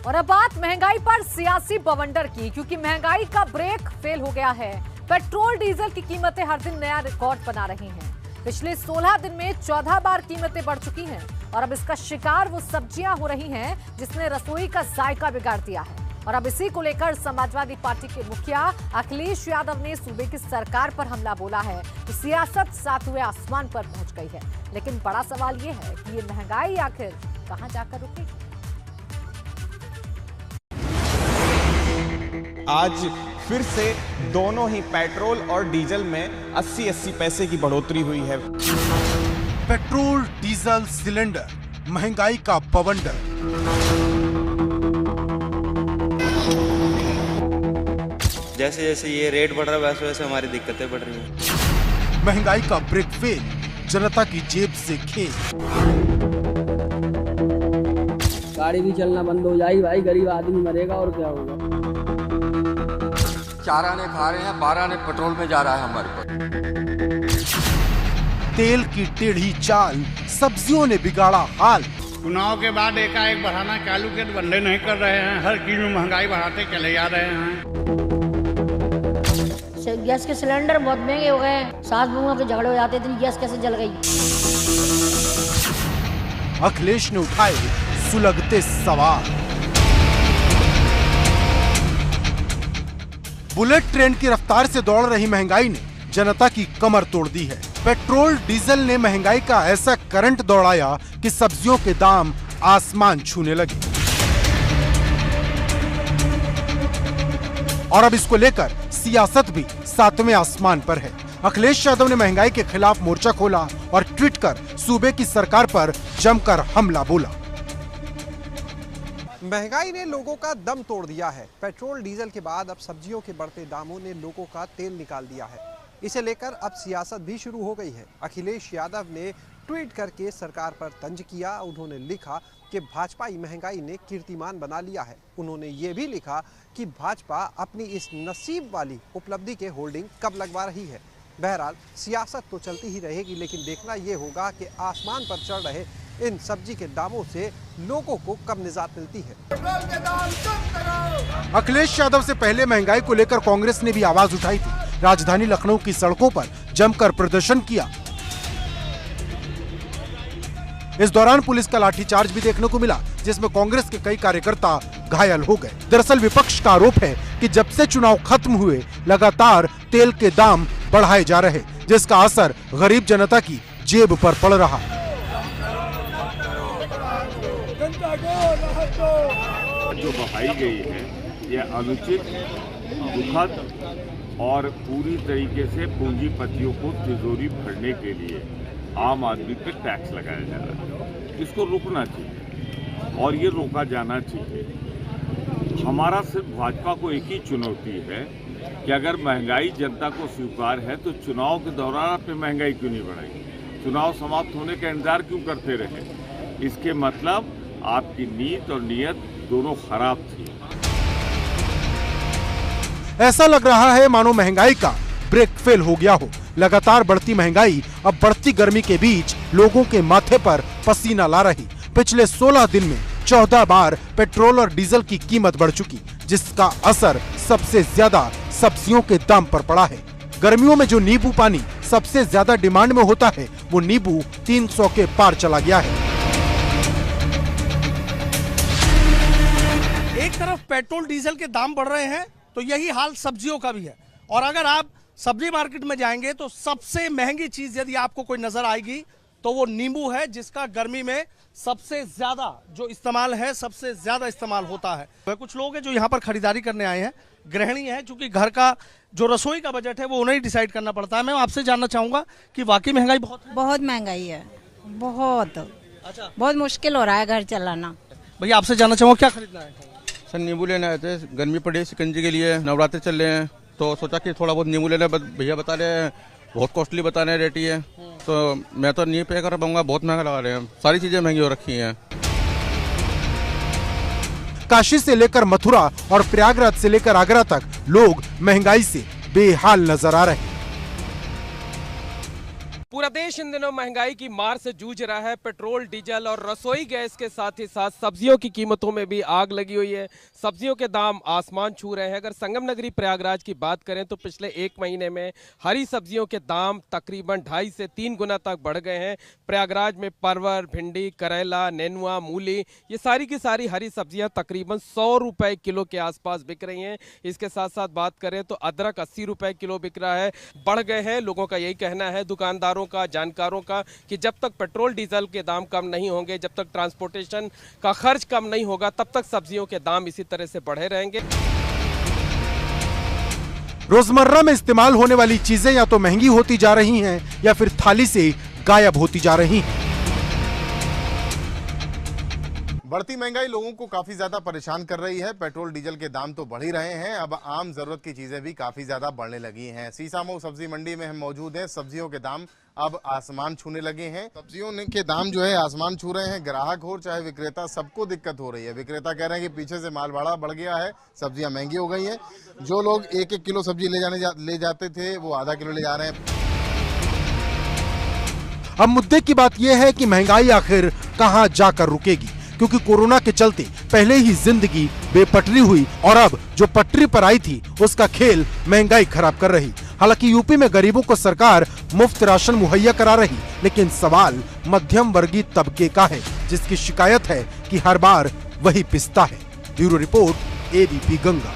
और अब बात महंगाई पर सियासी बवंडर की, क्योंकि महंगाई का ब्रेक फेल हो गया है। पेट्रोल डीजल की कीमतें हर दिन नया रिकॉर्ड बना रही हैं। पिछले 16 दिन में 14 बार कीमतें बढ़ चुकी हैं और अब इसका शिकार वो सब्जियां हो रही हैं जिसने रसोई का जायका बिगाड़ दिया है। और अब इसी को लेकर समाजवादी पार्टी के मुखिया अखिलेश यादव ने सूबे की सरकार पर हमला बोला है कि सियासत सातवें आसमान पर पहुंच गई है। लेकिन बड़ा सवाल ये है कि ये महंगाई आखिर कहां जाकर रुकेगी। आज फिर से दोनों ही पेट्रोल और डीजल में 80-80 पैसे की बढ़ोतरी हुई है। पेट्रोल डीजल सिलेंडर महंगाई का बवंडर। जैसे जैसे ये रेट बढ़ रहा है वैसे वैसे हमारी दिक्कतें बढ़ रही हैं। महंगाई का ब्रेक फेल, जनता की जेब से खेल। गाड़ी भी चलना बंद हो जाएगी भाई, गरीब आदमी मरेगा और क्या होगा। 4 आने खा रहे हैं, 12 आने पेट्रोल में जा रहा है हमारे पास। तेल की टेढ़ी चाल, सब्जियों ने बिगाड़ा हाल। चुनाव के बाद एकाएक बढ़ाना चालू के बंदे नहीं कर रहे हैं, हर चीज में महंगाई बढ़ाते चले जा रहे हैं। गैस के सिलेंडर बहुत महंगे हो गए, सास बहुओं के झगड़े हो जाते, इतनी गैस कैसे जल गई। अखिलेश ने उठाए सुलगते सवाल। बुलेट ट्रेन की रफ्तार से दौड़ रही महंगाई ने जनता की कमर तोड़ दी है। पेट्रोल डीजल ने महंगाई का ऐसा करंट दौड़ाया कि सब्जियों के दाम आसमान छूने लगे। और अब इसको लेकर सियासत भी सातवें आसमान पर है। अखिलेश यादव ने महंगाई के खिलाफ मोर्चा खोला और ट्वीट कर सूबे की सरकार पर जमकर हमला बोला। महंगाई ने लोगों का दम तोड़ दिया है। पेट्रोल डीजल के बाद अब सब्जियों के बढ़ते दामों ने लोगों का तेल निकाल दिया है। इसे लेकर अब सियासत भी शुरू हो गई है। अखिलेश यादव ने ट्वीट करके सरकार पर तंज किया। उन्होंने लिखा कि भाजपाई महंगाई ने कीर्तिमान बना लिया है। उन्होंने ये भी लिखा कि भाजपा अपनी इस नसीब वाली उपलब्धि के होल्डिंग कब लगवा रही है। बहरहाल सियासत तो चलती ही रहेगी, लेकिन देखना ये होगा कि आसमान पर चढ़ रहे इन सब्जी के दामों से लोगों को कब निजात मिलती है। अखिलेश यादव से पहले महंगाई को लेकर कांग्रेस ने भी आवाज उठाई थी। राजधानी लखनऊ की सड़कों पर जमकर प्रदर्शन किया। इस दौरान पुलिस का लाठीचार्ज भी देखने को मिला, जिसमें कांग्रेस के कई कार्यकर्ता घायल हो गए। दरअसल विपक्ष का आरोप है कि जब से चुनाव खत्म हुए लगातार तेल के दाम बढ़ाए जा रहे, जिसका असर गरीब जनता की जेब पर पड़ रहा। जो बढ़ाई गई है यह अनुचित, दुखद और पूरी तरीके से पूंजीपतियों को तिजोरी भरने के लिए आम आदमी पे टैक्स लगाया जा रहा है। इसको रोकना चाहिए और ये रोका जाना चाहिए। हमारा सिर्फ भाजपा को एक ही चुनौती है कि अगर महंगाई जनता को स्वीकार है तो चुनाव के दौरान आप महंगाई क्यों नहीं बढ़ाई, चुनाव समाप्त होने का इंतजार क्यों करते रहे। इसके मतलब आपकी नीयत और नियत दोनों खराब थी। ऐसा लग रहा है मानो महंगाई का ब्रेक फेल हो गया हो। लगातार बढ़ती महंगाई अब बढ़ती गर्मी के बीच लोगों के माथे पर पसीना ला रही। पिछले 16 दिन में 14 बार पेट्रोल और डीजल की कीमत बढ़ चुकी, जिसका असर सबसे ज्यादा सब्जियों के दाम पर पड़ा है। गर्मियों में जो नींबू पानी सबसे ज्यादा डिमांड में होता है, वो नींबू 300 के पार चला गया है। एक तरफ पेट्रोल डीजल के दाम बढ़ रहे हैं तो यही हाल सब्जियों का भी है। और अगर आप सब्जी मार्केट में जाएंगे तो सबसे महंगी चीज यदि आपको कोई नजर आएगी तो वो नींबू है, जिसका गर्मी में सबसे ज्यादा जो इस्तेमाल है, सबसे ज्यादा इस्तेमाल होता है। कुछ लोग हैं जो यहाँ पर खरीदारी करने आए हैं, गृहिणी है, क्योंकि घर का जो रसोई का बजट है वो उन्हें डिसाइड करना पड़ता है। मैं आपसे जानना चाहूंगा कि वाकई महंगाई बहुत है? बहुत महंगाई है, बहुत। अच्छा, बहुत मुश्किल हो रहा है घर चलाना। भैया आपसे जानना चाहूंगा क्या खरीदना है? सर नींबू लेने आए थे, गर्मी पड़ी है शिकंजी के लिए, नवरात्रि चल रहे हैं तो सोचा कि थोड़ा बहुत नींबू लेना। भैया बता रहे हैं बहुत कॉस्टली बता रहे हैं रेट ये, तो मैं तो नहीं पे कर पाऊंगा, बहुत महंगा लगा रहे हैं, सारी चीजें महंगी हो रखी हैं। काशी से लेकर मथुरा और प्रयागराज से लेकर आगरा तक लोग महंगाई से बेहाल नजर आ रहे हैं। पूरा देश इन दिनों महंगाई की मार से जूझ रहा है। पेट्रोल, डीजल और रसोई गैस के साथ ही साथ सब्जियों की कीमतों में भी आग लगी हुई है। सब्जियों के दाम आसमान छू रहे हैं। अगर संगम नगरी प्रयागराज की बात करें तो पिछले 1 महीने में हरी सब्जियों के दाम तकरीबन 2.5 से 3 गुना तक बढ़ गए हैं। प्रयागराज में परवल, भिंडी, करेला, नेनुआ, मूली, ये सारी की सारी हरी सब्जियां तकरीबन 100 रुपए किलो के आसपास बिक रही हैं। इसके साथ साथ बात करें तो अदरक 80 रुपए किलो बिक रहा है। बढ़ गए हैं, लोगों का यही कहना है, दुकानदारों का, जानकारों का, कि जब तक पेट्रोल डीजल के दाम कम नहीं होंगे, जब तक ट्रांसपोर्टेशन का खर्च कम नहीं होगा, तब तक सब्जियों के दाम इसी तरह से बढ़े रहेंगे। रोजमर्रा में इस्तेमाल होने वाली चीजें या तो महंगी होती जा रही हैं या फिर थाली से गायब होती जा रही हैं। बढ़ती महंगाई लोगों को काफी ज्यादा परेशान कर रही है। पेट्रोल डीजल के दाम तो बढ़ ही रहे हैं, अब आम जरूरत की चीजें भी काफी ज्यादा बढ़ने लगी हैं। सीसामऊ सब्जी मंडी में हम मौजूद हैं। सब्जियों के दाम अब आसमान छूने लगे हैं। सब्जियों के दाम जो है आसमान छू रहे हैं। ग्राहक हो चाहे विक्रेता, सबको दिक्कत हो रही है। विक्रेता कह रहे हैं कि पीछे से माल भाड़ा बढ़ गया है, सब्जियां महंगी हो गई हैं। जो लोग 1-1 किलो सब्जी ले जाते थे वो आधा किलो ले जा रहे हैं। अब मुद्दे की बात यह है कि महंगाई आखिर कहां जाकर रुकेगी, क्योंकि कोरोना के चलते पहले ही जिंदगी बेपटरी हुई और अब जो पटरी पर आई थी उसका खेल महंगाई खराब कर रही। हालांकि यूपी में गरीबों को सरकार मुफ्त राशन मुहैया करा रही, लेकिन सवाल मध्यम वर्गीय तबके का है, जिसकी शिकायत है कि हर बार वही पिसता है। Bureau report, ABP Ganga.